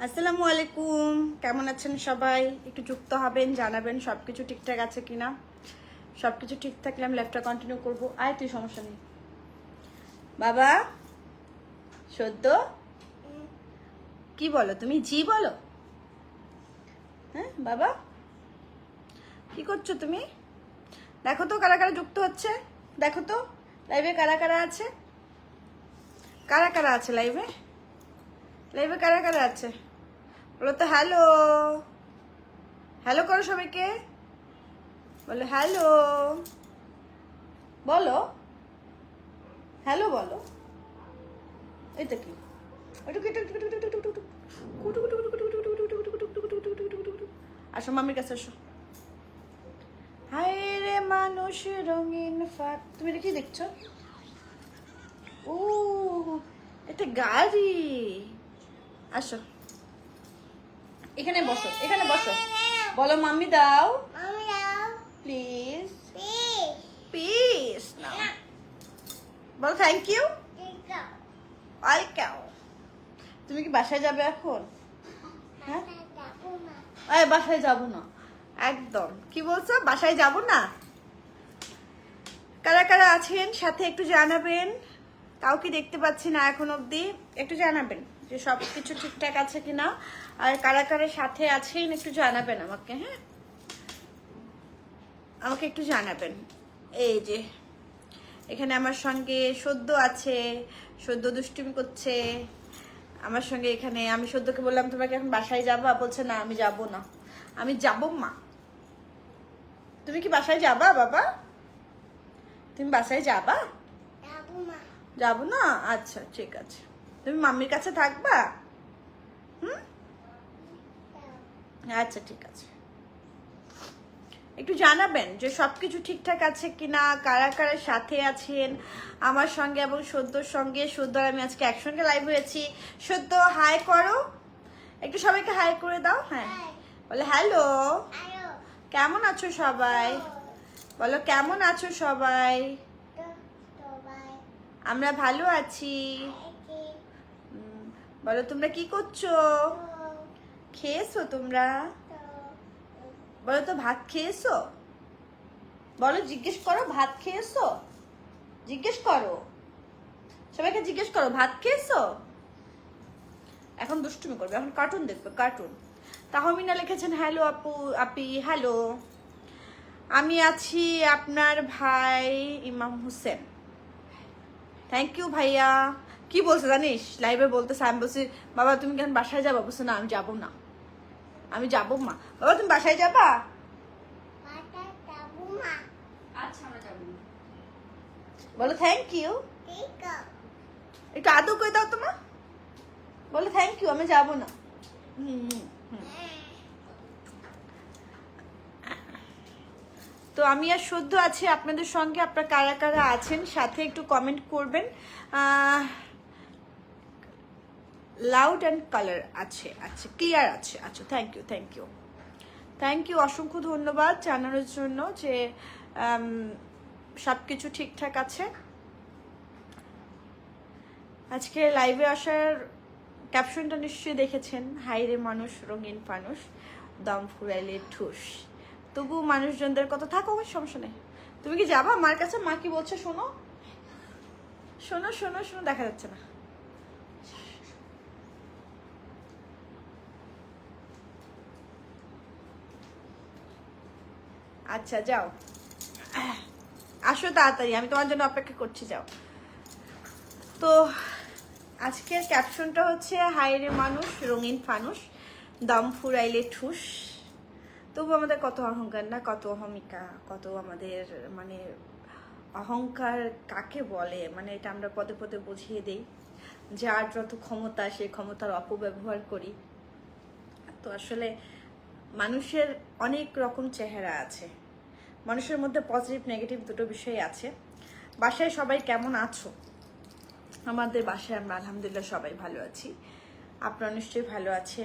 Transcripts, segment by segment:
আসসালামু আলাইকুম, কেমন আছেন সবাই? একটু যুক্ত হবেন, জানাবেন সব কিছু ঠিকঠাক আছে কিনা। সব কিছু ঠিক থাকলে আমি লাইভটা কন্টিনিউ করবো। আয় তুই, সমস্যা নেই। বাবা সদ্য কি বলো তুমি? জি বলো। হ্যাঁ বাবা, কি করছো তুমি? দেখো তো কারা কারা যুক্ত হচ্ছে, দেখো তো লাইভে কারা কারা আছে, কারা কারা আছে লাইভে, লাইভে কারা কারা আছে বলো তো। হ্যালো হ্যালো করো সবাইকে, বলো হ্যালো, বলো হ্যালো, বলো। এটা কি? আসো মামির কাছে আসো। হায় রে মানুষ রঙিন ফাট, তুমি এটা কি দেখছো? ও, এটা গাড়ি। আসো এখানে বসো, এখানে বসো, বলো মাম্মি দাও প্লিজ, প্লিজ নাও, বলো থ্যাংক ইউ, ওয়েলকাম। তুমি কি বাসায় যাবে এখন? হ্যাঁ, বাসায় যাব না একদম। কি বলছো, বাসায় যাব না? কারা কারা আছেন সাথে একটু জানাবেন। কাউকে দেখতে পাচ্ছি না এখন অবধি, একটু জানাবেন যে সব কিছু ঠিকঠাক আছে কিনা। আর কারা কারা সাথে আছেন একটু জানাবেন আমাকে। হ্যাঁ, আমাকে একটু জানাবেন। এই যে এখানে আমার সঙ্গে সদ্য আছে, সদ্য দুষ্টুমি করছে আমার সঙ্গে। এখানে আমি সদ্যকে বললাম তোমাকে এখন বাসায় যাবা, বলছে না আমি যাব না। আমি যাব মা। তুমি কি বাসায় যাবা বাবা? তুমি বাসায় যাবা? যাবো না, আচ্ছা ঠিক আছে। তুমি মাম্মির কাছে থাকবা? হুম, আচ্ছা ঠিক আছে। একটু জানাবেন যে সবকিছু ঠিকঠাক আছে কিনা, কারা কারা সাথে আছেন আমার সঙ্গে এবং সদ্যর সঙ্গে। সদ্য আর আমি আজকে একসঙ্গে লাইভ হয়েছি। সদ্য হাই করো, একটু সবাইকে হাই করে দাও। হ্যাঁ বলে হ্যালো, কেমন আছো সবাই? বলো কেমন আছো সবাই? আমরা ভালো আছি। বলো তোমরা কি করছো? খেয়েছো তোমরা? বলো তো ভাত খেয়েছো? বলো, জিজ্ঞেস করো ভাত খেয়েছো, জিজ্ঞেস করো, সবাইকে জিজ্ঞেস করো ভাত খেয়েছো। এখন দুষ্টুমি করবে, এখন কার্টুন দেখবে, কার্টুন। তাহমিনা লিখেছেন হ্যালো আপু, আপি হ্যালো। আমি আছি আপনার ভাই ইমাম হোসেন। থ্যাংক ইউ ভাইয়া। কি বলছে জানিস, লাইভে বলতেছে, আমি বলছি বাবা তুমি কেন বাসায় যাবা? বলছে না আমি যাবো না, আমি যাবো মা। বাবা তুমি বাসায় যাবা? আচ্ছা আমরা যাবো। বলো থ্যাংক ইউ, একটু আদৌ করে দাও তোমা। বলো থ্যাংক ইউ, আমি যাবো না। তো আমি আর সদ্য আছি আপনাদের সঙ্গে। আপনারা কারা কারা আছেন সাথে একটু কমেন্ট করবেন। লাউড অ্যান্ড কালার আছে, আচ্ছা ক্লিয়ার আছে, আচ্ছা thank you, thank you, thank you, অসংখ্য ধন্যবাদ জানানোর জন্য যে সব কিছু ঠিকঠাক আছে। আজকে লাইভে আসার ক্যাপশনটা নিশ্চয়ই দেখেছেন, হাইরে মানুষ রঙিন ফানুষ দম ফুরাইলে ঠুস। তবু মানুষজনদের কথা থাকো, আমার সমস্যা নেই। তুমি কি যাবা মার কাছে? মা কি বলছে শোনো, শোনো শোনো শোনো, দেখা যাচ্ছে না। আচ্ছা যাও, আসো তাড়াতাড়ি, আমি তোমার জন্য অপেক্ষা করছি, যাও। তো আজকের ক্যাপশনটা হচ্ছে হাইরে মানুষ রঙিন ফানুষ দম ফুরাইলে ঠুস। তবু আমাদের কত অহংকার না, কত অহমিকা, কত আমাদের মানে অহংকার কাকে বলে, মানে এটা আমরা পদে পদে বুঝিয়ে দিই। যার যত ক্ষমতা সেই ক্ষমতার অপব্যবহার করি। তো আসলে মানুষের অনেক রকম চেহারা আছে, মানুষের মধ্যে পজিটিভ নেগেটিভ দুটো বিষয় আছে। বাসায় সবাই কেমন আছো? আমাদের বাসায় আমরা আলহামদুলিল্লাহ সবাই ভালো আছি। আপনারা নিশ্চয়ই ভালো আছে।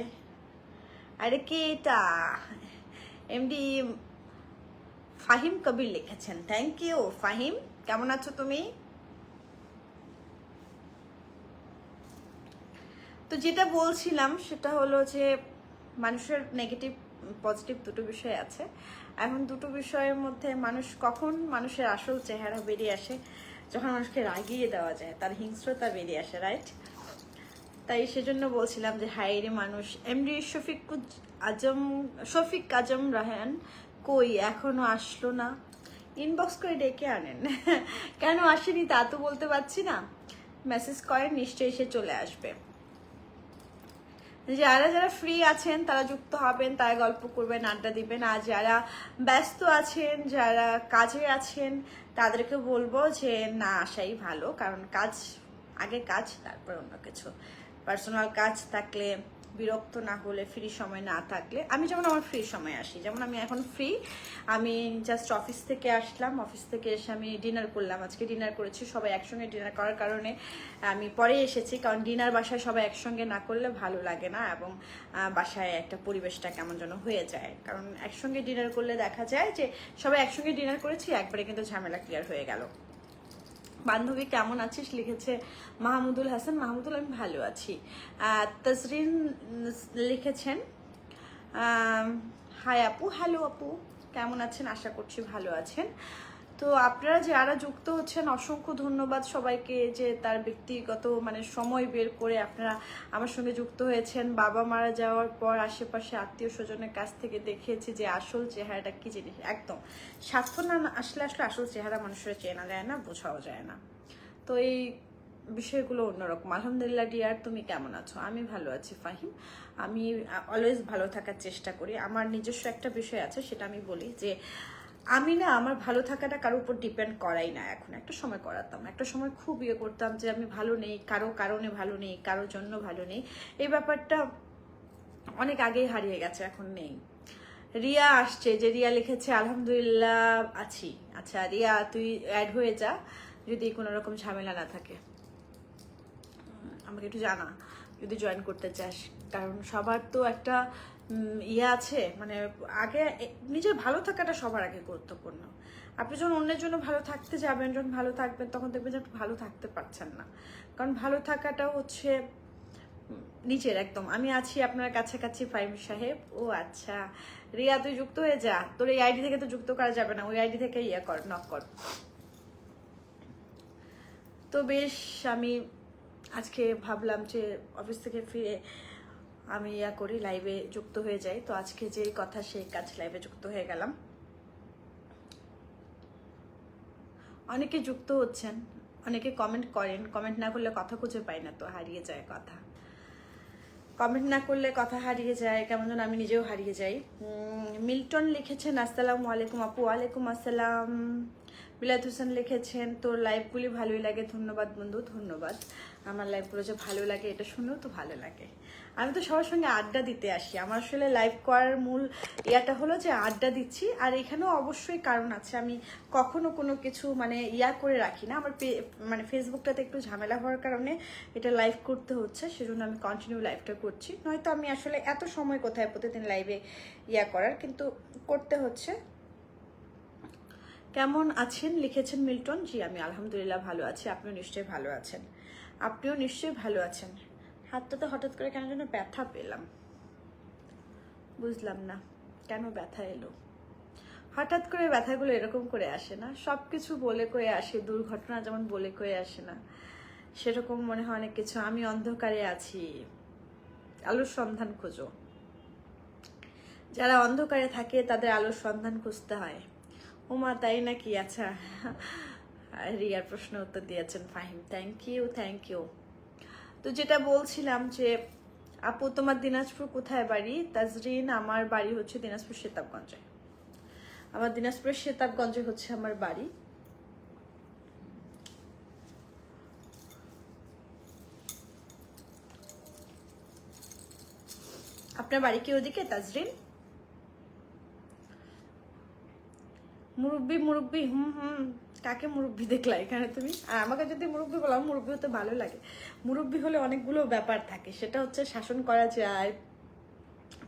আরে কে এটা? এমডি ফাহিম কবির লিখেছেন, থ্যাংক ইউ ফাহিম। কেমন আছো তুমি? তো যেটা বলছিলাম সেটা হলো যে মানুষের নেগেটিভ পজিটিভ দুটো বিষয় আছে। এখন দুটো বিষয়ের মধ্যে কখন মানুষের আসল চেহারা বেরিয়ে আসে, যখন মানুষকে রাগিয়ে দেওয়া যায়, তার হিংস্রতা বেরিয়ে আসে, রাইট? তাই সেজন্য বলছিলাম যে হায়রে মানুষ। এমডি শফিক আজম রাহান কই এখনো আসলো না? ইনবক্স করে ডেকে আনেন। কেন আসেনি তা তো বলতে পারছি না, মেসেজ করেন, নিশ্চয়ই সে চলে আসবে। যারা যারা ফ্রি আছেন তারা যুক্ত হবেন, তারা গল্প করবেন, আড্ডা দিবেন। আর যারা ব্যস্ত আছেন, যারা কাজে আছেন, তাদেরকে বলবো যে না আসাই ভালো, কারণ আগে কাজ, তারপর অন্য কিছু। পার্সোনাল কাজ থাকলে, বিরক্ত না হলে, ফ্রি সময় না থাকলে, আমি যেমন আমার ফ্রি সময় আসি, যেমন আমি এখন ফ্রি, আমি জাস্ট অফিস থেকে আসলাম, অফিস থেকে এসে আমি ডিনার করলাম, আজকে ডিনার করেছি, সবাই একসঙ্গে ডিনার করার কারণে আমি পরে এসেছি, কারণ ডিনার বাসায় সবাই একসঙ্গে না করলে ভালো লাগে না, এবং বাসায় একটা পরিবেশটা কেমন যেন হয়ে যায়, কারণ একসঙ্গে ডিনার করলে দেখা যায় যে সবাই একসঙ্গে ডিনার করেছি, একবারে কিন্তু ঝামেলা ক্লিয়ার হয়ে গেল। বান্ধবী কেমন আছিস লিখেছে মাহমুদুল হাসান। মাহমুদুল আমি ভালো আছি। তাজরিন লিখেছেন হাই আপু, হ্যালো আপু, কেমন আছেন? আশা করছি ভালো আছেন। তো আপনারা যারা যুক্ত হচ্ছেন অসংখ্য ধন্যবাদ সবাইকে, যে তার ব্যক্তিগত সময় বের করে আপনারা আমার সঙ্গে যুক্ত হয়েছেন। বাবা মারা যাওয়ার পর আশেপাশে আত্মীয় স্বজনের কাছ থেকে দেখেছি যে আসল চেহারাটা কি জিনিস। একদম স্বাস্থ্য না আসলে আসল চেহারা মানুষের চেনা যায় না, বোঝাও যায় না। তো এই বিষয়গুলো অন্যরকম। আলহামদুলিল্লাহ ডিয়ার, তুমি কেমন আছো? আমি ভালো আছি ফাহিম। আমি অলওয়েজ ভালো থাকার চেষ্টা করি। আমার নিজস্ব একটা বিষয় আছে, সেটা আমি বলি যে আমি না আমার ভালো থাকাটা কারোর উপর ডিপেন্ড করাই না এখন। একটা সময় করাতাম, একটা সময় খুব করতাম যে আমি ভালো নেই, কারো কারণে ভালো নেই, কারোর জন্য ভালো নেই। এই ব্যাপারটা অনেক আগেই হারিয়ে গেছে, এখন নেই। রিয়া আসছে, যে রিয়া লিখেছে আলহামদুলিল্লাহ আছি। আচ্ছা রিয়া, তুই অ্যাড হয়ে যা যদি কোনো রকম ঝামেলা না থাকে, আমাকে একটু জানা যদি জয়েন করতে চাস, কারণ সবার তো একটা আছে, আগে নিজের ভালো থাকাটা সবার আগে গুরুত্বপূর্ণ। আপনি যখন অন্যের জন্য ভালো থাকতে যাবেন, যখন ভালো থাকবেন, তখন দেখবেন যে আপনি ভালো থাকতে পারছেন না, কারণ ভালো থাকাটা হচ্ছে নিজের। একদম আমি আছি আপনার কাছাকাছি ফাহিম সাহেব। ও আচ্ছা রিয়া, তুই যুক্ত হয়ে যা, তোর এই আইডি থেকে তো যুক্ত করা যাবে না, ওই আইডি থেকে নক কর। তো বেশ, আমি আজকে ভাবলাম যে অফিস থেকে ফিরে আমি করি, লাইভে যুক্ত হয়ে যাই। তো আজকে যে কথা সেই কাজ, লাইভে যুক্ত হয়ে গেলাম। অনেকে যুক্ত হচ্ছেন, অনেকে কমেন্ট করেন, কমেন্ট না করলে কথা খুঁজে পাই না, তো হারিয়ে যায় কথা। কমেন্ট না করলে কথা হারিয়ে যায়, কেমন যেন আমি নিজেও হারিয়ে যাই। মিল্টন লিখেছেন আসসালামু আলাইকুম আপু। ওয়ালাইকুম আসসালাম। বিলাত হোসেন লিখেছেন তোর লাইভগুলি ভালোই লাগে, ধন্যবাদ বন্ধু, ধন্যবাদ। আমার লাইভগুলো যে ভালো লাগে এটা শুনেও তো ভালো লাগে। আমি তো সবার সঙ্গে আড্ডা দিতে আসি, আমার আসলে লাইভ করার মূল হলো যে আড্ডা দিচ্ছি। আর এখানেও অবশ্যই কারণ আছে, আমি কখনো কোনো কিছু করে রাখি না। আমার ফেসবুকটাতে একটু ঝামেলা হওয়ার কারণে এটা লাইভ করতে হচ্ছে, সেজন্য আমি কন্টিনিউ লাইভটা করছি। নয়তো আমি আসলে এত সময় কোথায় প্রতিদিন লাইভে করার, কিন্তু করতে হচ্ছে। কেমন আছেন লিখেছেন মিল্টন। জি আমি আলহামদুলিল্লাহ ভালো আছি, আপনিও নিশ্চয়ই ভালো আছেন। আপনিও নিশ্চয়ই ভালো আছেন। হাতটাতে হঠাৎ করে কেন যেন ব্যথা পেলাম, বুঝলাম না কেন ব্যথা এলো। হঠাৎ করে ব্যথাগুলো এরকম করে আসে না, সব কিছু বলে কয়ে আসে, দুর্ঘটনা যেমন বলে কয়ে আসে না, সেরকম মনে হয় অনেক কিছু। আমি অন্ধকারে আছি, আলোর সন্ধান খোঁজো। যারা অন্ধকারে থাকে তাদের আলোর সন্ধান খুঁজতে হয়। ওমা তাই নাকি? আচ্ছা, রিয়ার প্রশ্ন উত্তর দিয়েছেন Fahim, thank you, thank you. তো যেটা বলছিলাম যে আপু তোমার দিনাজপুর কোথায় বাড়ি? তাজরিন, আমার বাড়ি হচ্ছে দিনাজপুর সেতাবগঞ্জে। আমার দিনাজপুরের সেতাবগঞ্জে হচ্ছে আমার বাড়ি। আপনার বাড়ি কি ওদিকে তাজরিন? মুরব্বি মুরব্বি, কাকে মুরব্বি দেখলা এখানে তুমি? আর আমাকে যদি মুরব্বি বলো, মুরব্বি হতে ভালো লাগে। মুরব্বি হলে অনেকগুলো ব্যাপার থাকে, সেটা হচ্ছে শাসন করা যায়,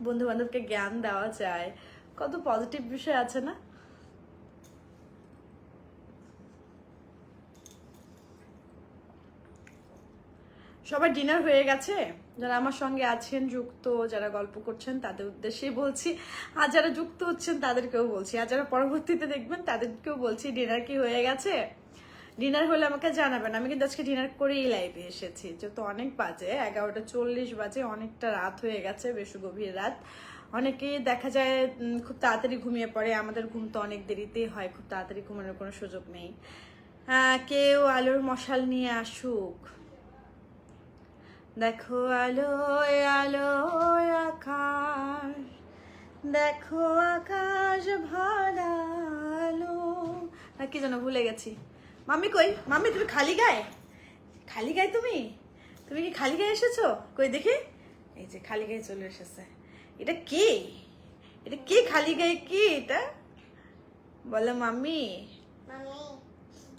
বন্ধু বান্ধবকে জ্ঞান দেওয়া যায়, কত পজিটিভ বিষয় আছে না? সবার ডিনার হয়ে গেছে? যারা আমার সঙ্গে আছেন যুক্ত, যারা গল্প করছেন তাদের উদ্দেশ্যেই বলছি, আর যারা যুক্ত হচ্ছেন তাদেরকেও বলছি, আর যারা পরবর্তীতে দেখবেন তাদেরকেও বলছি ডিনার কি হয়ে গেছে, ডিনার হলে আমাকে জানাবেন। আমি কিন্তু আজকে ডিনার করেই লাইভে এসেছি, যেহেতু অনেক বাজে 11:40 বাজে, অনেকটা রাত হয়ে গেছে, বেশ গভীর রাত। অনেকেই দেখা যায় খুব তাড়াতাড়ি ঘুমিয়ে পড়ে, আমাদের ঘুম তো অনেক দেরিতেই হয়, খুব তাড়াতাড়ি ঘুমানোর কোনো সুযোগ নেই। কেউ আলোর মশাল নিয়ে আসুক, দেখো আলোয় আলোয় আকাশ, দেখো আকাশ ভরা আলো, না কি যেন ভুলে গেছি। মাম্মি কই? মাম্মি তুমি খালি গায়ে? খালি গায়ে তুমি? তুমি কি খালি গায়ে এসেছো? কই দেখি। এই যে খালি গায়ে চলে এসেছে। এটা কি? এটা কি খালি গায়ে? কি এটা বলো মাম্মি?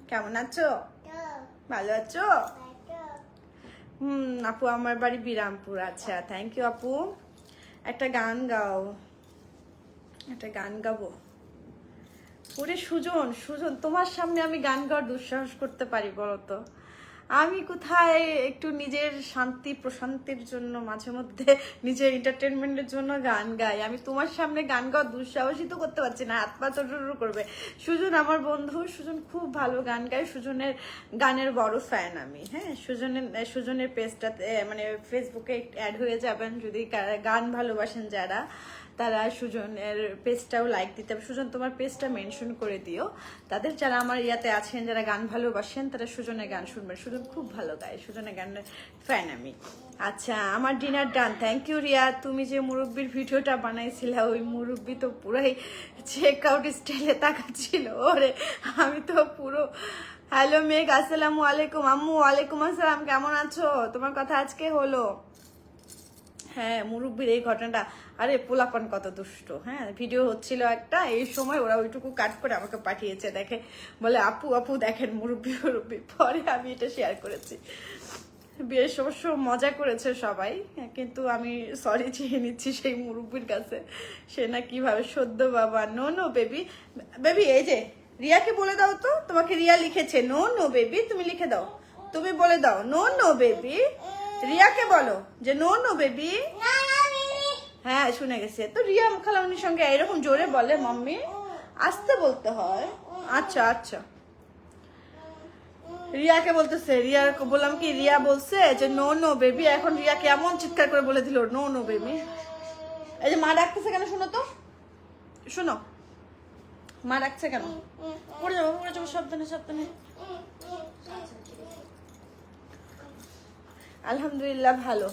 কেমন আছো? ভালো আছো? আপু আমার বাড়ি বিরামপুর। আচ্ছা, থ্যাংক ইউ আপু। একটা গান গাও। একটা গান গাবো। ওরে সুজন, সুজন তোমার সামনে আমি গান গাওয়ার দুঃসাহস করতে পারি বলো তো? আমি কোথায় একটু নিজের শান্তি প্রশান্তির জন্য মাঝে মধ্যে নিজের এন্টারটেনমেন্টের জন্য গান গাই, আমি তোমার সামনে গান গাওয়ার দুঃসাহসই তো করতে পারছি না, হাত পা চটর করবে। সুজন আমার বন্ধু, সুজন খুব ভালো গান গায়, সুজনের গানের বড় ফ্যান আমি। হ্যাঁ, সুজনের পেজটাতে মানে ফেসবুকে অ্যাড হয়ে যাবেন যদি গান ভালোবাসেন যারা, তারা সুজনের পেজটাও লাইক দিতে হবে। সুজন তোমার পেজটা মেনশন করে দিও, তাদের যারা আমার ইয়াতে আছেন যারা গান ভালোবাসেন তারা সুজনের গান শুনবেন, সুজন খুব ভালো গায়, সুজনের গানের ফ্যান আমি। আচ্ছা, আমার dinner done, thank you Riya. তুমি যে মুরব্বির ভিডিওটা বানাইছিলে ওই মুরব্বি তো পুরাই চেক আউট স্টাইলে তাকাচ্ছিল, ওরে আমি তো পুরো। হ্যালো মেঘ, আসসালামু আলাইকুম। আম্মু ওয়ালাইকুম আসসালাম, কেমন আছো? তোমার কথা আজকে হলো। হ্যাঁ, মুরব্বির এই ঘটনাটা, আরে পোলাপান কত দুষ্ট। হ্যাঁ, ভিডিও হচ্ছিল একটা, এই সময় ওরা ওইটুকু কাট করে আমাকে পাঠিয়েছে, দেখে বলে আপু আপু দেখেন মুরব্বি মুরব্বি। পরে আমি এটা শেয়ার করেছি, বেশ অবশ্য মজা করেছে সবাই, কিন্তু আমি সরি চেয়ে নিচ্ছি সেই মুরব্বির কাছে। সে না কিভাবে সদ্য বাবা। নো নো বেবি, বেবি এই যে রিয়াকে বলে দাও তো, তোমাকে রিয়া লিখেছে নো নো বেবি, তুমি লিখে দাও, তুমি বলে দাও নো নো বেবি, রিয়াকে বলো যে নো নো বেবি। হ্যাঁ শুনে গেছে তো, রিয়া খালামনির সঙ্গে এরকম জোরে বলে মাম্মি, আস্তে বলতে হয়। আচ্ছা আচ্ছা, রিয়াকে বলতেছে, রিয়ার বললাম কি, রিয়া বলছে যে নো নো বেবি, এখন রিয়া কেমন চিৎকার করে বলে দিল নো নো বেবি। এই যে মা ডাকতেছে কেন শোনো তো, শোনো মা ডাকছে কেন, পড়ে যাবো সাবধানে সাবধানে। আলহামদুলিল্লাহ ভালো,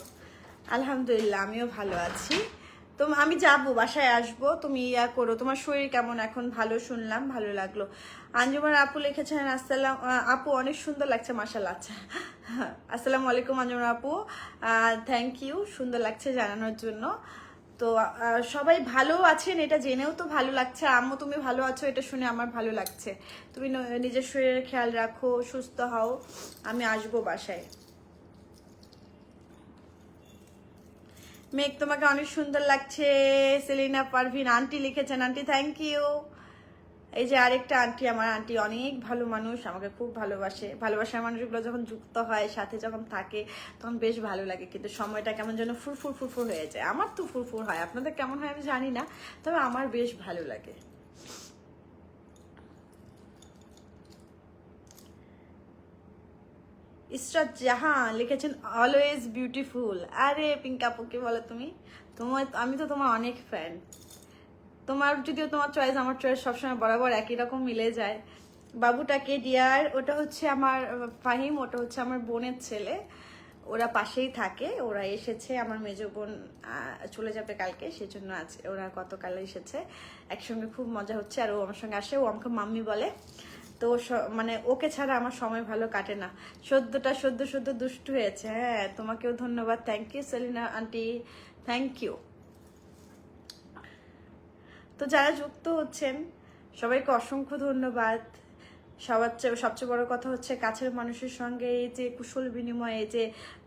আলহামদুলিল্লাহ আমিও ভালো আছি। তো আমি যাবো, বাসায় আসবো, তুমি ইয়া করো। তোমার শরীর কেমন এখন? ভালো শুনলাম, ভালো লাগলো। আঞ্জুমান আপু লিখেছেন আসসালাম আপু, অনেক সুন্দর লাগছে মাশাআল্লাহ। আচ্ছা, আসসালামু আলাইকুম আঞ্জুমান আপু, থ্যাংক ইউ, সুন্দর লাগছে জানানোর জন্য। তো সবাই ভালো আছেন এটা জেনেও তো ভালো লাগছে। আম্মু তুমি ভালো আছো এটা শুনে আমার ভালো লাগছে। তুমি নিজের শরীরের খেয়াল রাখো, সুস্থ হও, আমি আসবো বাসায়। মেঘ তোমাকে অনেক সুন্দর লাগছে, সেলিনা পারভিন আন্টি লিখেছেন। Aunty thank you. এই যে আরেকটা আন্টি, আমার আন্টি অনেক ভালো মানুষ, আমাকে খুব ভালোবাসে। ভালোবাসার মানুষগুলো যখন যুক্ত হয়, সাথে যখন থাকে, তখন বেশ ভালো লাগে, কিন্তু সময়টা কেমন যেন ফুরফুর ফুরফুর হয়ে যায়। আমার তো ফুরফুর হয়, আপনাদের কেমন হয় আমি জানি না, তবে আমার বেশ ভালো লাগে। ইসরাত জাহান লিখেছেন অলওয়েজ বিউটিফুল। আরে পিঙ্কাপু কি বলো তুমি, তোমার আমি তো তোমার অনেক ফ্যান। তোমার যদিও তোমার চয়েস আমার চয়েস সবসময় বরাবর একই রকম মিলে যায়। বাবুটাকে ডিয়ার, ওটা হচ্ছে আমার ফাহিম, ওটা হচ্ছে আমার বোনের ছেলে, ওরা পাশেই থাকে। ওরা এসেছে, আমার মেজো বোন চলে যাবে কালকে, সেজন্য আছে, ওরা গতকাল এসেছে। একসঙ্গে খুব মজা হচ্ছে, আর ও আমার সঙ্গে আসে, ও আমাকে মাম্মি বলে। তো মানে ওকে ছাড়া আমার সময় ভালো কাটে না। সদ্য দুষ্টু হয়েছে। হ্যাঁ, তোমাকেও ধন্যবাদ, thank you Selina aunty, thank you. তো যারা যুক্ত হচ্ছেন সবাইকে অসংখ্য ধন্যবাদ। সবচেয়ে বড় কথা হচ্ছে কাছের মানুষের সঙ্গে এই যে কুশল বিনিময়ে এই যে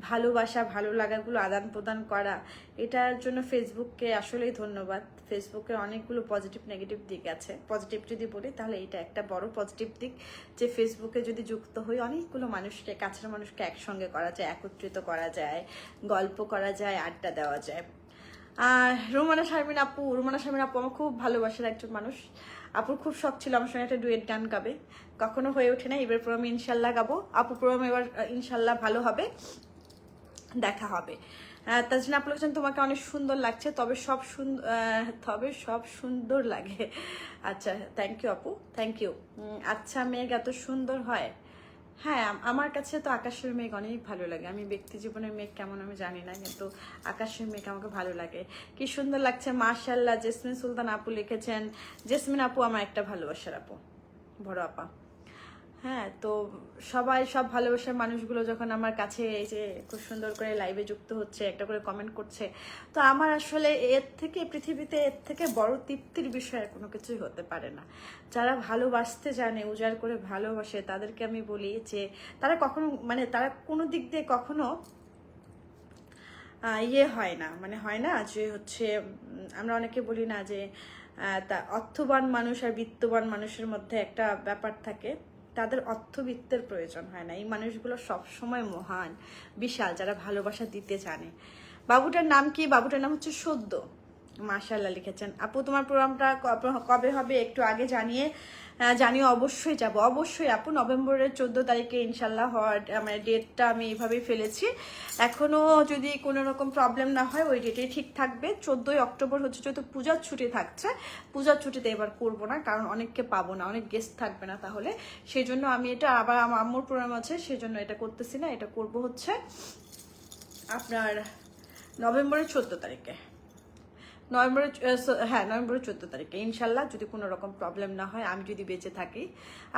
ভালোবাসা ভালো লাগাগুলো আদান প্রদান করা, এটার জন্য ফেসবুককে আসলেই ধন্যবাদ। ফেসবুকের অনেকগুলো পজিটিভ নেগেটিভ দিক আছে। পজিটিভ যদি বলি তাহলে এটা একটা বড় পজিটিভ দিক, যে ফেসবুকে যদি যুক্ত হই অনেকগুলো মানুষকে, কাছের মানুষকে একসঙ্গে করা যায়, একত্রিত করা যায়, গল্প করা যায়, আড্ডা দেওয়া যায়। আর রুমানা শারমিন আপু আমার খুব ভালোবাসার একজন মানুষ। আপুর খুব শখ ছিল আমার সঙ্গে একটা ডুয়েট গান গাবে, কখনো হয়ে ওঠে না। এবার প্রোগ্রামে ইনশাল্লাহ গাবো। আপু প্রোগ্রাম এবার ইনশাল্লাহ ভালো হবে, দেখা হবে। তাজরিন আপু বলেছেন তোমাকে অনেক সুন্দর লাগছে, তবে সব সুন্দর লাগে। আচ্ছা, থ্যাংক ইউ আপু, থ্যাংক ইউ। আচ্ছা, মেঘ এত সুন্দর হয়? হ্যাঁ, আমার কাছে তো আকাশের মেঘ অনেক ভালো লাগে। আমি ব্যক্তি জীবনের মেঘ কেমন আমি জানি না, কিন্তু আকাশের মেঘ আমাকে ভালো লাগে। কি সুন্দর লাগছে, মাশাআল্লাহ। জেসমিন সুলতান আপু লিখেছেন। জেসমিন আপু আমার একটা ভালোবাসার আপু, বড় আপা। হ্যাঁ, তো সব ভালোবাসার মানুষগুলো যখন আমার কাছে এই যে খুব সুন্দর করে লাইভে যুক্ত হচ্ছে, একটা করে কমেন্ট করছে, তো আমার আসলে পৃথিবীতে এর থেকে বড় তৃপ্তির বিষয় আর কোনো কিছুই হতে পারে না। যারা ভালোবাসতে জানে, উজাড় করে ভালোবাসে, তাদেরকে আমি বলি যে তারা কোনো দিক দিয়ে কখনো হয় না যে হচ্ছে, আমরা অনেকে বলি না যে অর্থবান মানুষ আর বিত্তবান মানুষের মধ্যে একটা ব্যাপার থাকে, তাদের অর্থবিত্তের প্রয়োজন হয় না। এই মানুষগুলো সবসময় মহান, বিশাল, যারা ভালোবাসা দিতে জানে। বাবুটার নাম কি? বাবুটার নাম হচ্ছে সদ্য। মাশাআল্লাহ লিখেছেন। আপু তোমার প্রোগ্রামটা কবে হবে একটু আগে জানিও, অবশ্যই যাব, অবশ্যই আপু। নভেম্বরের 14 তারিখে ইনশাল্লাহ হওয়ার মানে ডেটটা আমি এইভাবেই ফেলেছি। এখনো যদি কোনো রকম প্রবলেম না হয় ওই ডেটেই ঠিক থাকবে। 14ই অক্টোবর হচ্ছে, যেহেতু পূজার ছুটি থাকছে, পূজার ছুটিতে এবার করবো না, কারণ অনেককে পাবো না, অনেক গেস্ট থাকবে না তাহলে। সেই জন্য আমি এটা আবার আমার আম্মুর প্রোগ্রাম আছে, সেই জন্য এটা করতেছি না। এটা করব হচ্ছে আপনার নভেম্বরের 14 তারিখে, নভেম্বরের 14 তারিখে ইনশাল্লাহ, যদি কোনো রকম প্রবলেম না হয়, আমি যদি বেঁচে থাকি।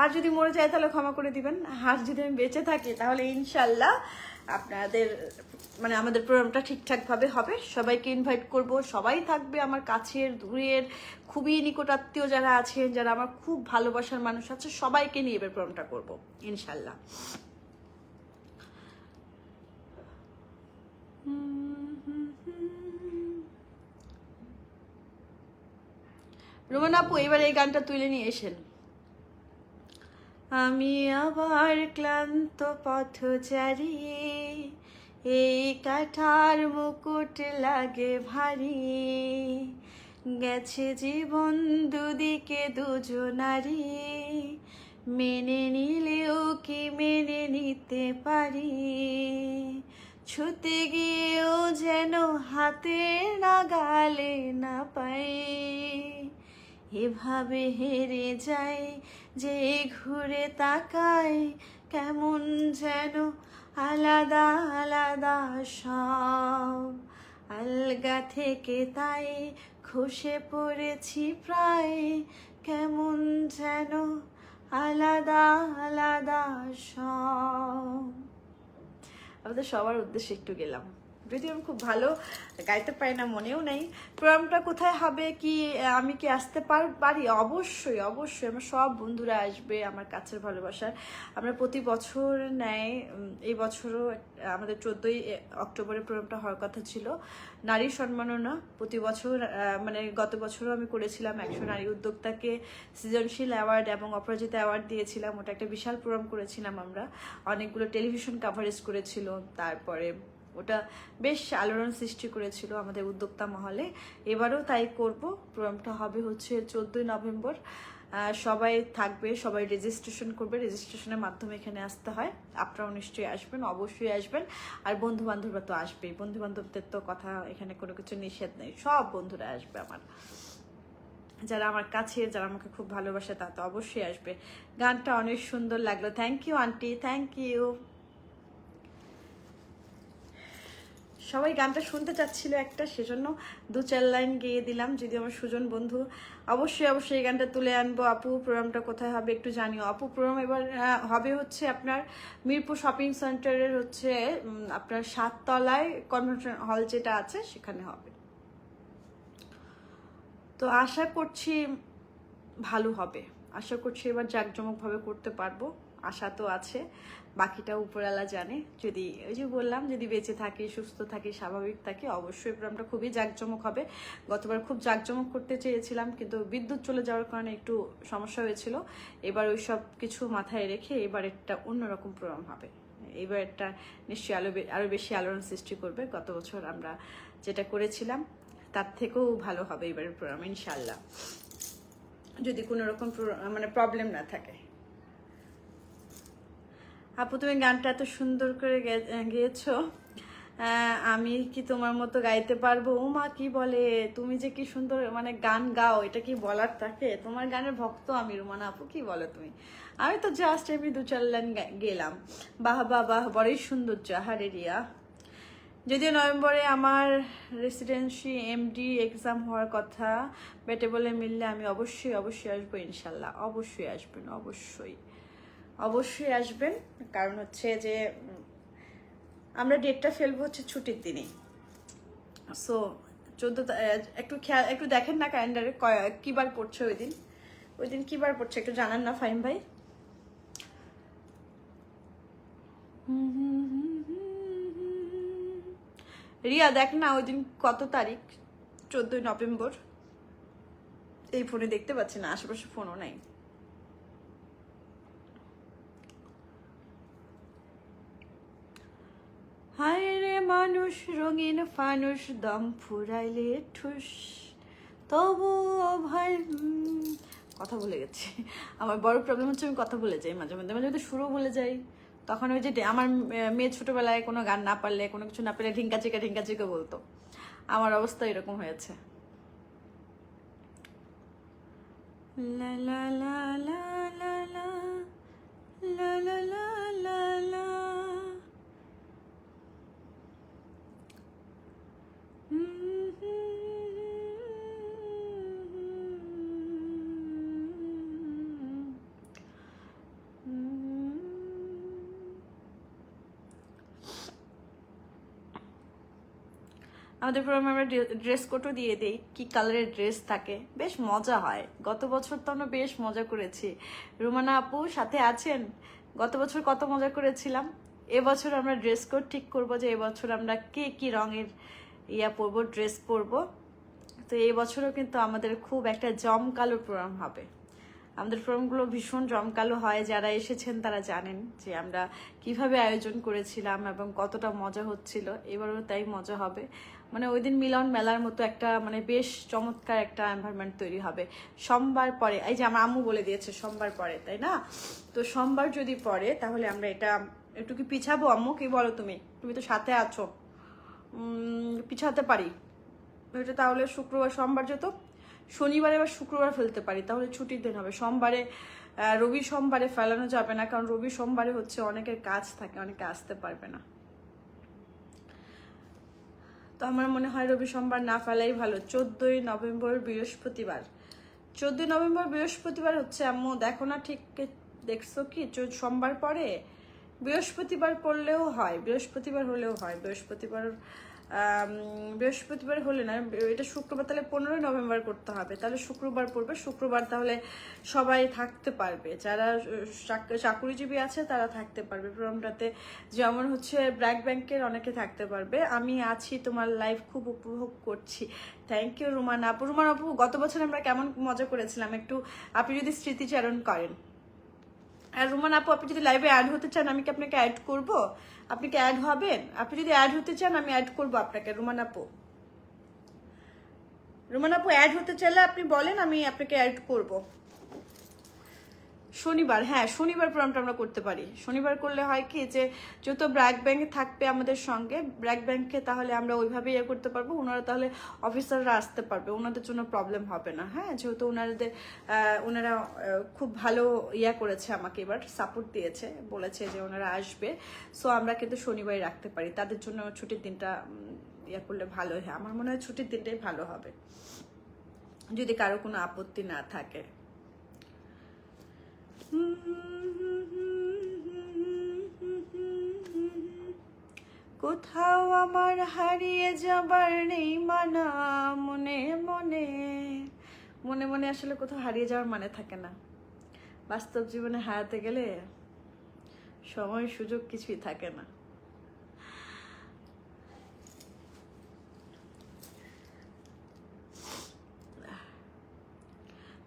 আর যদি মরে যায় তাহলে ক্ষমা করে দিবেন। আর যদি আমি বেঁচে থাকি তাহলে ইনশাল্লাহ আপনাদের আমাদের প্রোগ্রামটা ঠিকঠাকভাবে হবে। সবাইকে ইনভাইট করব, সবাই থাকবে, আমার কাছের দূরের খুবই নিকটাত্মীয় যারা আছেন, যারা আমার খুব ভালোবাসার মানুষ আছে, সবাইকে নিয়ে এবার প্রোগ্রামটা করবো ইনশাল্লাহ। রোমান আপু এবার এই গানটা তুলে নিয়ে এসেন। আমি আবার ক্লান্ত পথচারী, এই কাঁঠার মুকুট লাগে ভারী, গেছে জীবন দুদিকে দুজনারি, মেনে নিলেও কি মেনে নিতে পারি, ছুতে গিয়েও যেন হাতে নাগালে না পাই, এভাবে হেরে যাই যে ঘুরে তাকাই, কেমন যেন আলাদা আলাদা সব, আলগা থেকে তাই খসে পড়েছি প্রায়, কেমন যেন আলাদা আলাদা সব। আমাদের সবার উদ্দেশ্যে একটু গেলাম, যদিও আমি খুব ভালো গাইতে পারি না, মনেও নেই। প্রোগ্রামটা কোথায় হবে, কি আমি কি আসতে পারি? অবশ্যই অবশ্যই, আমার সব বন্ধুরা আসবে, আমার কাছের ভালোবাসার। আমরা প্রতি বছর নেয়, এই বছরও আমাদের 14ই অক্টোবরে প্রোগ্রামটা হওয়ার কথা ছিল। নারী সম্মাননা প্রতি বছর, গত বছরও আমি করেছিলাম 100 নারী উদ্যোক্তাকে সৃজনশীল অ্যাওয়ার্ড এবং অপরাজিতা অ্যাওয়ার্ড দিয়েছিলাম। ওটা একটা বিশাল প্রোগ্রাম করেছিলাম আমরা, অনেকগুলো টেলিভিশন কাভারেজ করেছিল, তারপরে ওটা বেশ আলোড়ন সৃষ্টি করেছিল আমাদের উদ্যোক্তা মহলে। এবারও তাই করব। প্রোগ্রামটা হবে হচ্ছে 14ই নভেম্বর। সবাই থাকবে, সবাই রেজিস্ট্রেশন করবে, রেজিস্ট্রেশনের মাধ্যমে এখানে আসতে হয়। আপনারাও নিশ্চয়ই আসবেন, অবশ্যই আসবেন। আর বন্ধু বান্ধবরা তো আসবেই, বন্ধু বান্ধবদের তো কথা এখানে কোনো কিছু নিষেধ নেই, সব বন্ধুরা আসবে আমার, যারা আমার কাছে, যারা আমাকে খুব ভালোবাসে, তা তো অবশ্যই আসবে। গানটা অনেক সুন্দর লাগলো, thank you aunty, thank you. সবাই গানটা শুনতে চাচ্ছিল একটা, সেজন্য 2-4 লাইন গেয়ে দিলাম। যদি আমার সুজন বন্ধু, অবশ্যই অবশ্যই এই গানটা তুলে আনবো। আপু প্রোগ্রামটা কোথায় হবে একটু জানিও। আপু প্রোগ্রাম এবার হবে হচ্ছে আপনার মিরপুর শপিং সেন্টারের হচ্ছে আপনার 7 তলায় কনভেনশন হল যেটা আছে সেখানে হবে। তো আশা করছি ভালো হবে, আশা করছি এবার জাঁকজমকভাবে করতে পারবো, আশা তো আছে, বাকিটা উপরওয়ালা জানে। যদি ওই যে বললাম, যদি বেঁচে থাকি, সুস্থ থাকি, স্বাভাবিক থাকি, অবশ্যই প্রোগ্রামটা খুবই জাঁকজমক হবে। গতবার খুব জাঁকজমক করতে চেয়েছিলাম, কিন্তু বিদ্যুৎ চলে যাওয়ার কারণে একটু সমস্যা হয়েছিল। এবার ওই সব কিছু মাথায় রেখে এবার একটা অন্যরকম প্রোগ্রাম হবে। এবার একটা নিশ্চয়ই আরো বেশি আলোড়ন সৃষ্টি করবে। গত বছর আমরা যেটা করেছিলাম তার থেকেও ভালো হবে এবারের প্রোগ্রাম ইনশাল্লাহ, যদি কোনো রকম মানে প্রবলেম না থাকে। আপু তুমি গানটা এত সুন্দর করে গেয়েছো, আমি কি তোমার মতো গাইতে পারবো? ও মা, কি বলে, তুমি যে কি সুন্দর মানে গান গাও, এটা কি বলার থাকে? তোমার গানের ভক্ত আমি রুমানা আপু, কি বলো তুমি? আমি তো জাস্ট এমনি 2-4 লাইন গেলাম। বাহ বাহ বাহ, বড়ই সুন্দর জাহারে রিয়া। যদিও নভেম্বরে আমার রেসিডেন্সি এমডি এক্সাম হওয়ার কথা, বেটে বলে মিললে আমি অবশ্যই অবশ্যই আসবো ইনশাল্লাহ। অবশ্যই আসবেন, অবশ্যই অবশ্যই আসবেন। কারণ হচ্ছে যে আমরা ডেটটা ফেলবো হচ্ছে ছুটির দিনে। সো 14 একটু খেয়াল, একটু দেখেন না ক্যালেন্ডারে কি বার পড়ছে ওই দিন। ওই দিন কি বার পড়ছে একটু জানান না ফাহিম ভাই। রিয়া দেখ না ওই দিন কত তারিখ, 14 নভেম্বর। এই ফোনে দেখতে পাচ্ছি না, আশেপাশে ফোনও নাই। হায় রে মানুষ রঙিন ফানুষ, দম ফুরাইলে ঠুস, তবুও ভাই কথা ভুলে গেছি। আমার বড় প্রবলেম হচ্ছে আমি কথা ভুলে যাই মাঝে মধ্যে, মাঝে মধ্যে শুরু ভুলে যাই। তখন ওই যে আমার মেয়ে ছোটবেলায় কোনো গান না পারলে, কোনো কিছু না পেলে ঢিঙ্কা চিকা বলতো। আমার অবস্থা এরকম হয়েছে। লা লা লা লা লা লা লা লা লা লা লা। আমাদের প্রোগ্রামে আমরা ড্রেস কোডও দিয়ে দিই, কি কালারের ড্রেস থাকে, বেশ মজা হয়। গত বছর তো আমরা বেশ মজা করেছি। রুমানা আপু সাথে আছেন, গত বছর কত মজা করেছিলাম। এবছর আমরা ড্রেস কোড ঠিক করবো যে এবছর আমরা কে কি রঙের পরবো, ড্রেস পরবো। তো এই বছরও কিন্তু আমাদের খুব একটা জমকালো প্রোগ্রাম হবে। আমাদের প্রোগ্রামগুলো ভীষণ জমকালো হয়, যারা এসেছেন তারা জানেন যে আমরা কিভাবে আয়োজন করেছিলাম এবং কতটা মজা হচ্ছিল। এবারও তাই মজা হবে। মানে ওই দিন মিলন মেলার মতো একটা মানে বেশ চমৎকার একটা এনভায়রনমেন্ট তৈরি হবে। সোমবার পরে, এই যে আমার আম্মু বলে দিয়েছে সোমবার পরে, তাই না? তো সোমবার যদি পরে তাহলে আমরা এটা একটু কি পিছাবো আম্মু, কি বলো তুমি? তুমি তো সাথে আছো, পিছাতে পারি এটা। তাহলে শুক্রবার, সোমবার যেত, শনিবারে বা শুক্রবার ফেলতে পারি, তাহলে ছুটির দিন হবে। সোমবারে রবি সোমবারে ফেলানো যাবে না, কারণ রবি সোমবারে হচ্ছে অনেকের কাজ থাকে, অনেকে আসতে পারবে না। তো আমার মনে হয় রবি সোমবার না ফেলাই ভালো। 14 নভেম্বর বৃহস্পতিবার, 14 নভেম্বর বৃহস্পতিবার হচ্ছে আম্মু, দেখো না ঠিক দেখছো কি? সোমবার পরে বৃহস্পতিবার পড়লেও হয়, বৃহস্পতিবার হলেও হয়। বৃহস্পতিবার হলে না, এটা শুক্রবার, তাহলে 15 নভেম্বর করতে হবে। তাহলে শুক্রবার পড়বে, শুক্রবার তাহলে সবাই থাকতে পারবে, যারা চাকুরিজীবী আছে তারা থাকতে পারবে প্রোগ্রামটাতে। যেমন হচ্ছে ব্র্যাক ব্যাংকের অনেকে থাকতে পারবে। আমি আছি, তোমার লাইভ খুব উপভোগ করছি। থ্যাংক ইউ রুমানা আপু। রুমানা আপু, গত বছর আমরা কেমন মজা করেছিলাম একটু আপনি যদি স্মৃতিচারণ করেন। আর রুমান আপু, আপনি যদি লাইভে অ্যাড হতে চান আমি কি আপনাকে অ্যাড করব? আপনি কি অ্যাড হবেন? আপনি যদি অ্যাড হতে চান আমি অ্যাড করব আপনাকে। রুমান আপু, রুমান আপু অ্যাড হতে চাইলে আপনি বলেন, আমি আপনাকে অ্যাড করব। শনিবার, হ্যাঁ শনিবার প্রোগ্রামটা আমরা করতে পারি। শনিবার করলে হয় কি যে যেহেতু ব্র্যাক ব্যাংক থাকবে আমাদের সঙ্গে, ব্র্যাক ব্যাংকে তাহলে আমরা ওইভাবে ইয়ে করতে পারবো। ওনারা তাহলে অফিসাররা আসতে পারবে, ওনাদের জন্য প্রবলেম হবে না। হ্যাঁ, যেহেতু ওনারা খুব ভালো ইয়া করেছে, আমাকে এবার সাপোর্ট দিয়েছে, বলেছে যে ওনারা আসবে। সো আমরা কিন্তু শনিবারই রাখতে পারি, তাদের জন্য ছুটির দিনটা ইয়া করলে ভালো হয়। আমার মনে হয় ছুটির দিনটাই ভালো হবে, যদি কারো কোনো আপত্তি না থাকে। কোথাও আমার হারিয়ে যাবার নেই মানা, মনে মনে। মনে মনে আসলে কোথাও হারিয়ে যাওয়ার মানে থাকে না। বাস্তব জীবনে হারাতে গেলে সময় সুযোগ কিছুই থাকে না।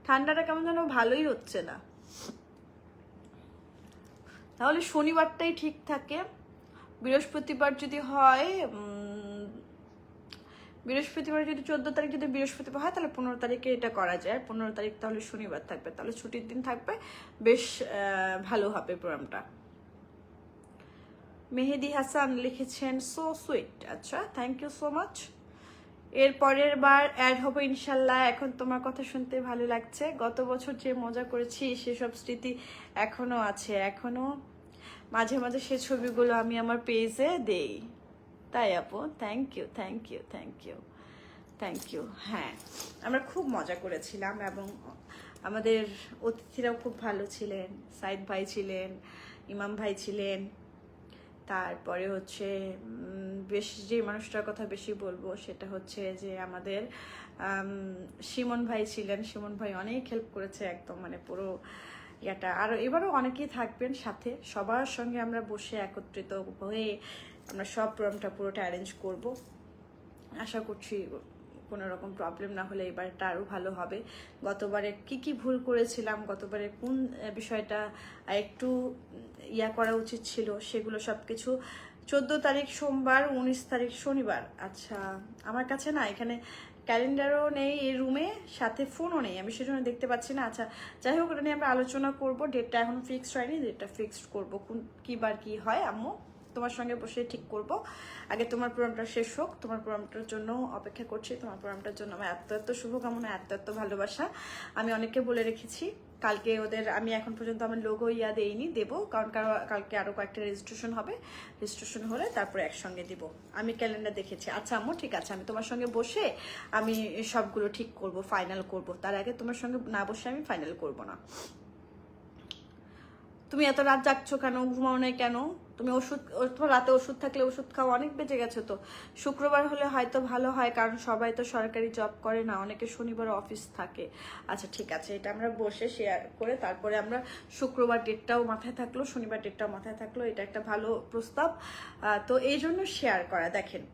ঠান্ডাটা কেমন যেন ভালোই হচ্ছে না। তাহলে শনিবারটাই ঠিক থাকে। বৃহস্পতিবার যদি হয়, বৃহস্পতিবার যদি 14 তারিখ যদি বৃহস্পতিবার হয় তাহলে 15 তারিখে এটা করা যায়। 15 তারিখ তাহলে শনিবার থাকবে, তাহলে ছুটির দিন থাকবে, বেশ ভালো হবে প্রোগ্রামটা। মেহেদি হাসান লিখেছেন সো সুইট। আচ্ছা, থ্যাংক ইউ সো মাচ। এর পরের বার অ্যাড হবো ইনশাল্লাহ। এখন তোমার কথা শুনতে ভালো লাগছে। গত বছর যে মজা করেছি সেসব স্মৃতি এখনো আছে, এখনো মাঝে মাঝে সে ছবিগুলো আমি আমার পেজে দেই। তাই আপু, thank you thank you thank you thank you. হ্যাঁ, আমরা খুব মজা করেছিলাম এবং আমাদের অতিথিরাও খুব ভালো ছিলেন। সাইদ ভাই ছিলেন, ইমাম ভাই ছিলেন, তারপরে হচ্ছে বেশ যে মানুষটার কথা বেশি বলবো সেটা হচ্ছে যে আমাদের শিমন ভাই ছিলেন। শিমন ভাই অনেক হেল্প করেছে, একদম মানে পুরো ইয়াটা। আর এবারও অনেকেই থাকবেন সাথে, সবার সঙ্গে আমরা বসে একত্রিত হয়ে আমরা সব প্রোগ্রামটা পুরোটা অ্যারেঞ্জ করব। আশা করছি কোনো রকম প্রবলেম না হলে এবারটা আরও ভালো হবে। গতবারে কি ভুল করেছিলাম, গতবারে কোন বিষয়টা একটু ইয়া করা উচিত ছিল, সেগুলো সব কিছু 14 তারিখ সোমবার, 19 তারিখ শনিবার। আচ্ছা, আমার কাছে না এখানে ক্যালেন্ডারও নেই এই রুমে, সাথে ফোনও নেই, আমি সেজন্য দেখতে পাচ্ছি না। আচ্ছা, যাই হোক, ওটা নিয়ে আমরা আলোচনা করব। ডেটটা এখন ফিক্সড হয়নি, ডেটটা ফিক্সড করবো কোন কী বার কী হয়। আম্মু তোমার সঙ্গে বসে ঠিক করব। আগে তোমার প্রোগ্রামটা শেষ হোক, তোমার প্রোগ্রামটার জন্য অপেক্ষা করছি। তোমার প্রোগ্রামটার জন্য আমার এত শুভকামনা, এত ভালোবাসা। আমি অনেককে বলে রেখেছি, কালকে ওদের আমি এখন পর্যন্ত আমার লোগো দেইনি, দেবো, কারণ কালকে আরও কয়েকটা রেজিস্ট্রেশন হবে। রেজিস্ট্রেশন হলে তারপরে একসঙ্গে দিব। আমি ক্যালেন্ডার দেখেছি। আচ্ছা আম্মু, ঠিক আছে, আমি তোমার সঙ্গে বসে আমি সবগুলো ঠিক করব, ফাইনাল করব। তার আগে তোমার সঙ্গে না বসে আমি ফাইনাল করব না। তুমি এত রাত জাগছো কেন, ঘুমাও নাই কেন? তুমি রাতে ওষুধ থাকলে ওষুধ খাও, অনেক বেঁচে গেছো তো। শুক্রবার হলে হয়তো ভালো হয়, কারণ সবাই তো সরকারি জব করে না, অনেকে শনিবার অফিস থাকে। আচ্ছা ঠিক আছে, এটা আমরা বসে শেয়ার করে তারপরে আমরা শুক্রবার ডেটটাও মাথায় থাকলো, শনিবার ডেটটাও মাথায় থাকলো, এটা একটা ভালো প্রস্তাব। তো এই জন্য শেয়ার করা। দেখেন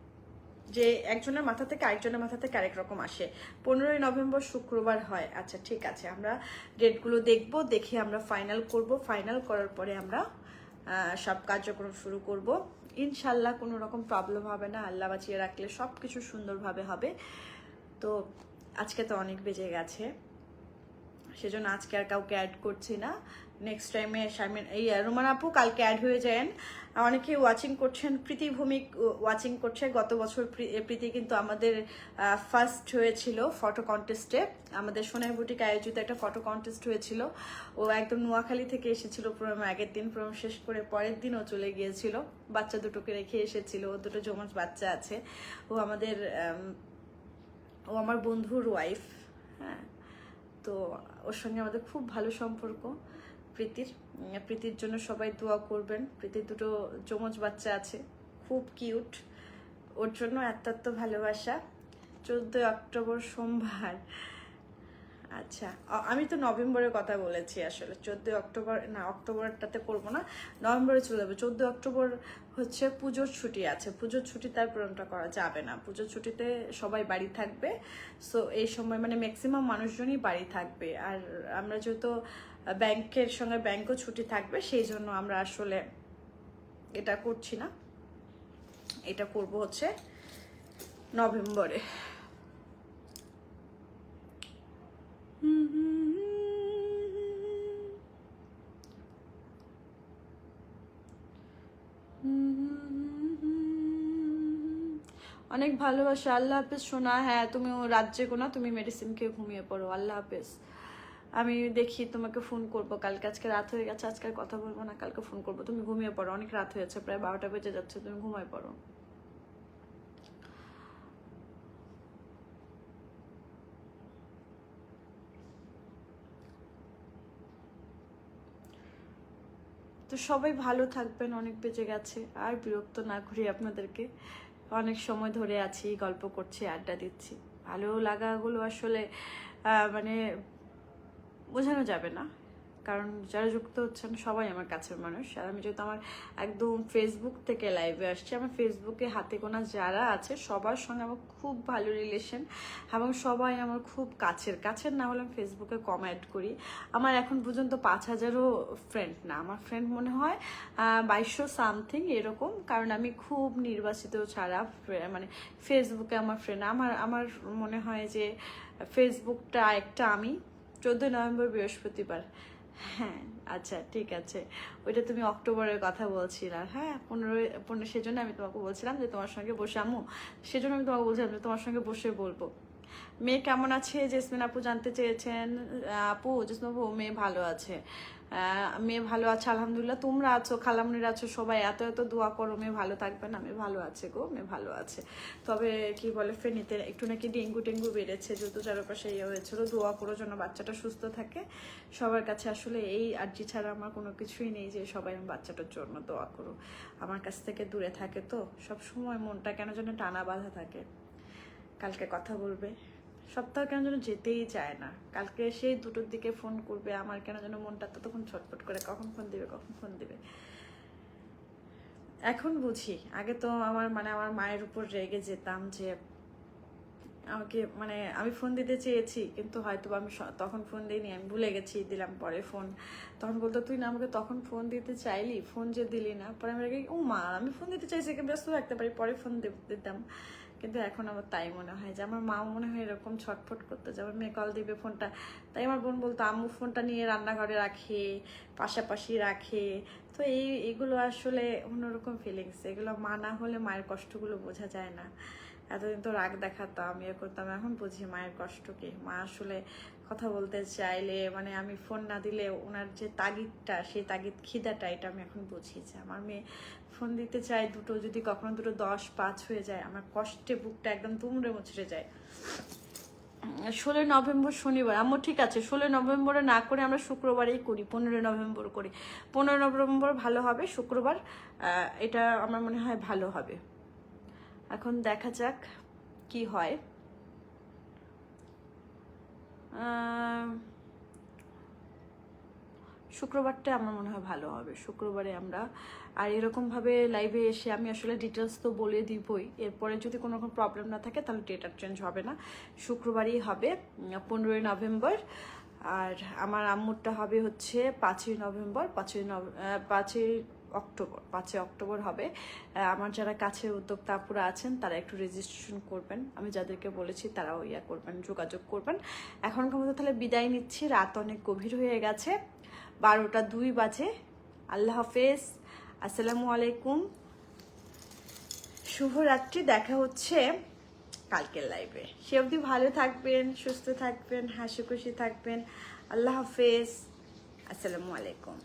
যে একজনের মাথা থেকে আরেকজনের মাথা থেকে আরেক রকম আসে। 15ই নভেম্বর শুক্রবার হয়। আচ্ছা ঠিক আছে, আমরা ডেটগুলো দেখব, দেখে আমরা ফাইনাল করব। ফাইনাল করার পরে আমরা সব কার্যক্রম শুরু করব ইনশাল্লাহ। কোনো রকম প্রবলেম হবে না, আল্লাহ বাঁচিয়ে রাখলে সব কিছু সুন্দরভাবে হবে। তো আজকে তো অনেক বেজে গেছে, সেজন্য আজকে আর কাউকে অ্যাড করছি না। নেক্সট টাইমে শারমিন রোমান আপু কালকে অ্যাড হয়ে যান। অনেকে ওয়াচিং করছেন, প্রীতি ভূমিক ওয়াচিং করছে। গত বছর প্রীতি কিন্তু আমাদের ফার্স্ট হয়েছিল ফটো কন্টেস্টে, আমাদের সোনাই বুটিক আয়োজিত একটা ফটো কন্টেস্ট হয়েছিল। ও একদম নোয়াখালী থেকে এসেছিল প্রোগ্রাম আগের দিন, প্রোগ্রাম শেষ করে পরের দিন ও চলে গিয়েছিল, বাচ্চা দুটোকে রেখে এসেছিল। ও দুটো যমজ বাচ্চা আছে। ও আমার বন্ধুর ওয়াইফ। হ্যাঁ, তো ওর সঙ্গে আমাদের খুব ভালো সম্পর্ক। প্রীতির জন্য সবাই দোয়া করবেন। প্রীতির দুটো যমজ বাচ্চা আছে, খুব কিউট। ওর জন্য এত ভালোবাসা। 14 অক্টোবর সোমবার। আচ্ছা, আমি তো নভেম্বরের কথা বলেছি আসলে। 14 অক্টোবর না, অক্টোবরটাতে করবো না, নভেম্বরে চলে যাবে। 14 অক্টোবর হচ্ছে পুজোর ছুটি আছে, পুজোর ছুটি তার প্রোগ্রামটা করা যাবে না। পুজোর ছুটিতে সবাই বাড়ি থাকবে। সো এই সময় মানে ম্যাক্সিমাম মানুষজনই বাড়ি থাকবে। আর আমরা যেহেতু ব্যাংকের সঙ্গে ব্যাংকও ছুটি থাকবে, সেই জন্য আমরা আসলে এটা করছি না। এটা করব হচ্ছে নভেম্বরে। অনেক ভালোবাসা। আল্লাহ হাফেজ সোনা। হ্যাঁ, তুমি রাত জেগো না, তুমি মেডিসিন খেয়ে ঘুমিয়ে পড়ো। আল্লাহ হাফেজ। আমি দেখি তোমাকে ফোন করবো কালকে। আজকে রাত হয়ে গেছে, আজকে আর কথা বলবো না, কালকে ফোন করবো। তুমি ঘুমিয়ে পড়ো, অনেক রাত হয়েছে, প্রায় 12টা বেজে যাচ্ছে, তুমি ঘুমিয়ে পড়ো। তো সবাই ভালো থাকবেন। অনেক বেজে গেছে, আর বিরক্ত না করি আপনাদেরকে। অনেক সময় ধরে আছি, গল্প করছি, আড্ডা দিচ্ছি। ভালো লাগাগুলো আসলে মানে বোঝানো যাবে না, কারণ যারা যুক্ত হচ্ছেন সবাই আমার কাছের মানুষ। আর আমি যেহেতু আমার একদম ফেসবুক থেকে লাইভে আসছি, আমার ফেসবুকে হাতে গোনা যারা আছে সবার সঙ্গে আমার খুব ভালো রিলেশন, এবং সবাই আমার খুব কাছের না হলে আমি ফেসবুকে কম অ্যাড করি। আমার এখন পর্যন্ত 5000ও ফ্রেন্ড না, আমার ফ্রেন্ড মনে হয় 2200 সামথিং এরকম। কারণ আমি খুব নির্বাচিত ছাড়া মানে ফেসবুকে আমার ফ্রেন্ড, আমার মনে হয় যে ফেসবুকটা একটা আমি 14 নভেম্বর বৃহস্পতিবার, হ্যাঁ আচ্ছা ঠিক আছে, ওইটা তুমি অক্টোবরের কথা বলছিলা, হ্যাঁ 15 সেজন্য আমি তোমাকে বলছিলাম যে তোমার সঙ্গে বসে আম্মু, সেজন্য আমি তোমাকে বলছিলাম যে তোমার সঙ্গে বসে বলবো। মেয়ে কেমন আছে জেসমিন আপু জানতে চেয়েছেন। আপু জেসমিন আপু মেয়ে ভালো আছে, মেয়ে ভালো আছে আলহামদুলিল্লাহ। তোমরা আছো, খালামনিরা আছো, সবাই এত এত দোয়া করো মেয়ে ভালো থাকবে না। মেয়ে ভালো আছে গো, মেয়ে ভালো আছে। তবে কি বলে ফেনীতে একটু নাকি ডেঙ্গু বেড়েছে, যেহেতু চারপাশে ইয়ে হয়েছিল। দোয়া করো যেন বাচ্চাটা সুস্থ থাকে। সবার কাছে আসলে এই আর্জি ছাড়া আমার কোনো কিছুই নেই, যে সবাই আমার বাচ্চাটার জন্য দোয়া করো। আমার কাছ থেকে দূরে থাকে তো সব সময় মনটা কেন যেন টানা বাঁধা থাকে। কালকে কথা বলবে, সপ্তাহ কেন যেন যেতেই চায় না। কালকে সেই 2টোর দিকে ফোন করবে, আমার কেন যেন মনটা ততক্ষণ ছটফট করে, কখন ফোন দিবে। এখন বুঝি, আগে তো আমার মায়ের উপর রেগে যেতাম যে আমাকে আমি ফোন দিতে চেয়েছি, কিন্তু হয়তো আমি তখন ফোন দিইনি, আমি ভুলে গেছি, দিলাম পরে ফোন। তখন বলতো তুই না আমাকে তখন ফোন দিতে চাইলি, ফোন যে দিলি না। পরে আমি রেগে ও মা আমি ফোন দিতে চাইছি, ব্যস্ত থাকতে পারি, পরে ফোন দিতাম। কিন্তু এখন আমার তাই মনে হয় যে আমার মাও মনে হয় এরকম ছটফট করতে, যে আমার মেয়ে কল দিবে ফোনটা, তাই আমার বোন বলতো আম্মু ফোনটা নিয়ে রান্নাঘরে রাখে, পাশাপাশি রাখে। তো এইগুলো আসলে অন্যরকম ফিলিংস, এগুলো মা না হলে মায়ের কষ্টগুলো বোঝা যায় না। এতদিন তো রাগ দেখাতাম, ইয়ে করতাম, এখন বুঝি মায়ের কষ্ট কি। মা আসলে কথা বলতে চাইলে আমি ফোন না দিলে ওনার যে তাগিদটা, সেই তাগিদ খিদাটা, এটা আমি এখন বুঝি। যে আমার মেয়ে ফোন দিতে চাই দুটো, যদি কখনো দুটো 10-5 হয়ে যায়, আমার কষ্টে বুকটা একদম তুমড়ে মুচড়ে যায়। 16 নভেম্বর শনিবার আম্মু ঠিক আছে, 16 নভেম্বরে না করে আমরা শুক্রবারেই করি, 15 নভেম্বর করি। 15 নভেম্বর ভালো হবে, শুক্রবার, এটা আমার মনে হয় ভালো হবে। এখন দেখা যাক কি হয়। শুক্রবারটা আমার মনে হয় ভালো হবে, শুক্রবারে আমরা। আর এরকমভাবে লাইভে এসে আমি আসলে ডিটেলস তো বলে দিবই, এরপরে যদি কোনো রকম প্রবলেম না থাকে তাহলে ডেট আর চেঞ্জ হবে না, শুক্রবারই হবে 15 নভেম্বর। আর আমার আম্মুরটা হবে হচ্ছে 5 নভেম্বর, 5 অক্টোবর হবে। আমার যারা কাছের উদ্যোক্তা আপুরা আছেন তারা একটু রেজিস্ট্রেশন করবেন, আমি যাদেরকে বলেছি তারাও করবেন, যোগাযোগ করবেন। এখনকার মতো তাহলে বিদায় নিচ্ছি, রাত অনেক গভীর হয়ে গেছে, 12টা 2 বাজে। আল্লাহ হাফেজ, আসসালামু আলাইকুম, শুভরাত্রি। দেখা হচ্ছে কালকের লাইভে, সে অবধি ভালো থাকবেন, সুস্থ থাকবেন, হাসি খুশি থাকবেন। আল্লাহ হাফেজ, আসসালামু আলাইকুম।